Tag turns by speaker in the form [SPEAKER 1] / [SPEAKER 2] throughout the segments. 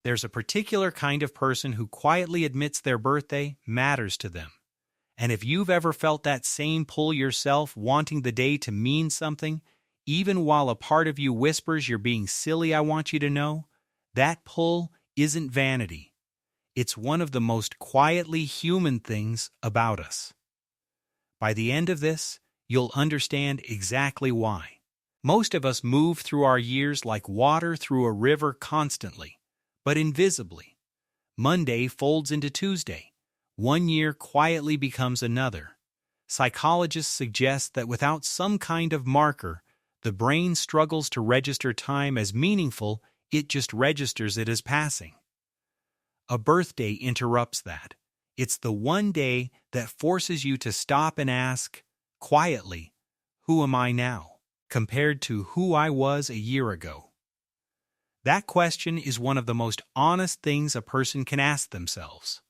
[SPEAKER 1] There's a particular kind of person who quietly admits their birthday matters to them. And if you've ever felt that same pull yourself, wanting the day to mean something, even while a part of you whispers you're being silly, I want you to know, that pull isn't vanity. It's one of the most quietly human things about us. By the end of this, you'll understand exactly why. Most of us move through our years like water through a river constantly, but invisibly. Monday folds into Tuesday. One year quietly becomes another. Psychologists suggest that without some kind of marker, the brain struggles to register time as meaningful, it just registers it as passing. A birthday interrupts that. It's the one day that forces you to stop and ask, quietly, who am I now, compared to who I was a year ago? That question is one of the most honest things a person can ask themselves.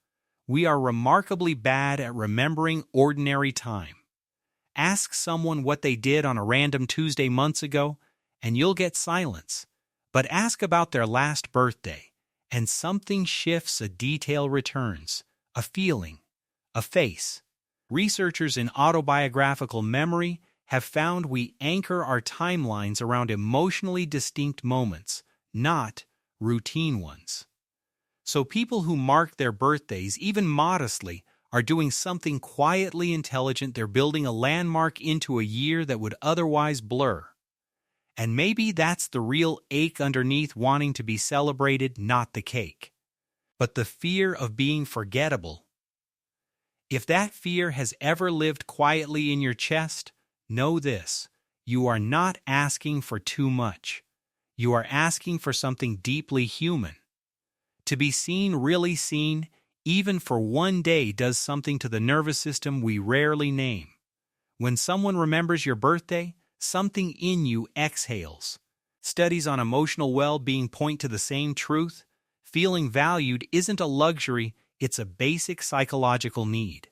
[SPEAKER 1] We are remarkably bad at remembering ordinary time. Ask someone what they did on a random Tuesday months ago, and you'll get silence. But ask about their last birthday, and something shifts, a detail returns, a feeling, a face. Researchers in autobiographical memory have found we anchor our timelines around emotionally distinct moments, not routine ones. So people who mark their birthdays, even modestly, are doing something quietly intelligent. They're building a landmark into a year that would otherwise blur. And maybe that's the real ache underneath wanting to be celebrated, not the cake, but the fear of being forgettable. If that fear has ever lived quietly in your chest, know this: you are not asking for too much. You are asking for something deeply human. To be seen, really seen, even for one day, does something to the nervous system we rarely name. When someone remembers your birthday, something in you exhales. Studies on emotional well-being point to the same truth. Feeling valued isn't a luxury, it's a basic psychological need.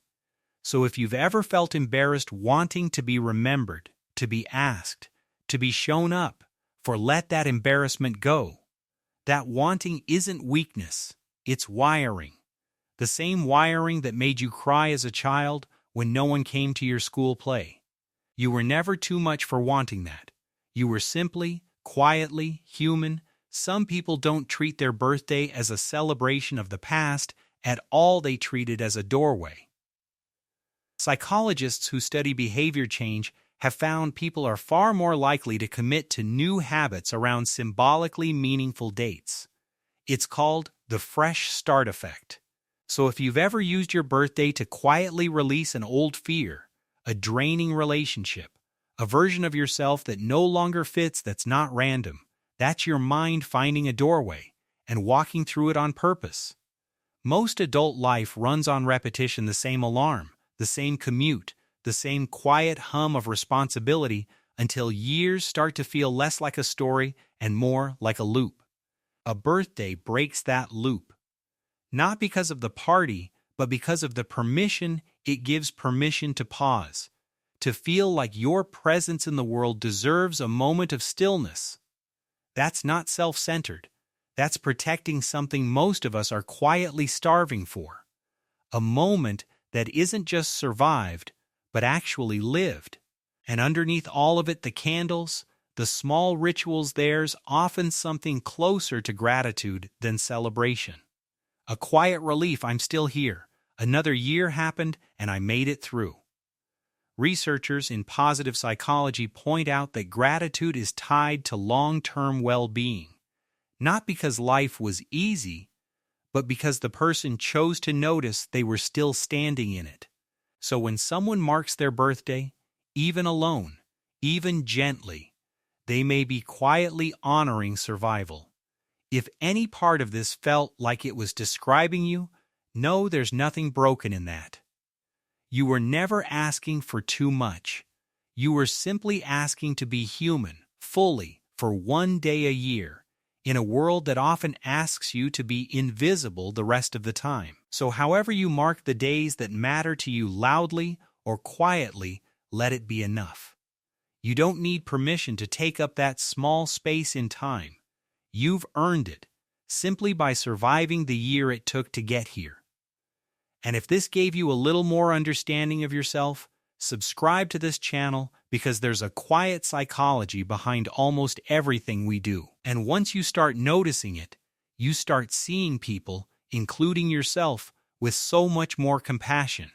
[SPEAKER 1] So if you've ever felt embarrassed wanting to be remembered, to be asked, to be shown up, let that embarrassment go. That wanting isn't weakness, it's wiring. The same wiring that made you cry as a child when no one came to your school play. You were never too much for wanting that. You were simply, quietly human. Some people don't treat their birthday as a celebration of the past at all, they treat it as a doorway. Psychologists who study behavior change have found people are far more likely to commit to new habits around symbolically meaningful dates. It's called the fresh start effect. So if you've ever used your birthday to quietly release an old fear, a draining relationship, a version of yourself that no longer fits, that's not random, that's your mind finding a doorway and walking through it on purpose. Most adult life runs on repetition: the same alarm, the same commute, the same quiet hum of responsibility, until years start to feel less like a story and more like a loop. A birthday breaks that loop. Not because of the party, but because of the permission it gives. Permission to pause, to feel like your presence in the world deserves a moment of stillness. That's not self-centered. That's protecting something most of us are quietly starving for. A moment that isn't just survived, but actually lived. And underneath all of it, the candles, the small rituals, there's often something closer to gratitude than celebration. A quiet relief: I'm still here. Another year happened, and I made it through. Researchers in positive psychology point out that gratitude is tied to long-term well-being, not because life was easy, but because the person chose to notice they were still standing in it. So when someone marks their birthday, even alone, even gently, they may be quietly honoring survival. If any part of this felt like it was describing you, know there's nothing broken in that. You were never asking for too much. You were simply asking to be human, fully, for one day a year, in a world that often asks you to be invisible the rest of the time. So however you mark the days that matter to you, loudly or quietly, let it be enough. You don't need permission to take up that small space in time. You've earned it. simply by surviving the year it took to get here. And if this gave you a little more understanding of yourself, subscribe to this channel because there's a quiet psychology behind almost everything we do. And once you start noticing it, you start seeing people, including yourself, with so much more compassion.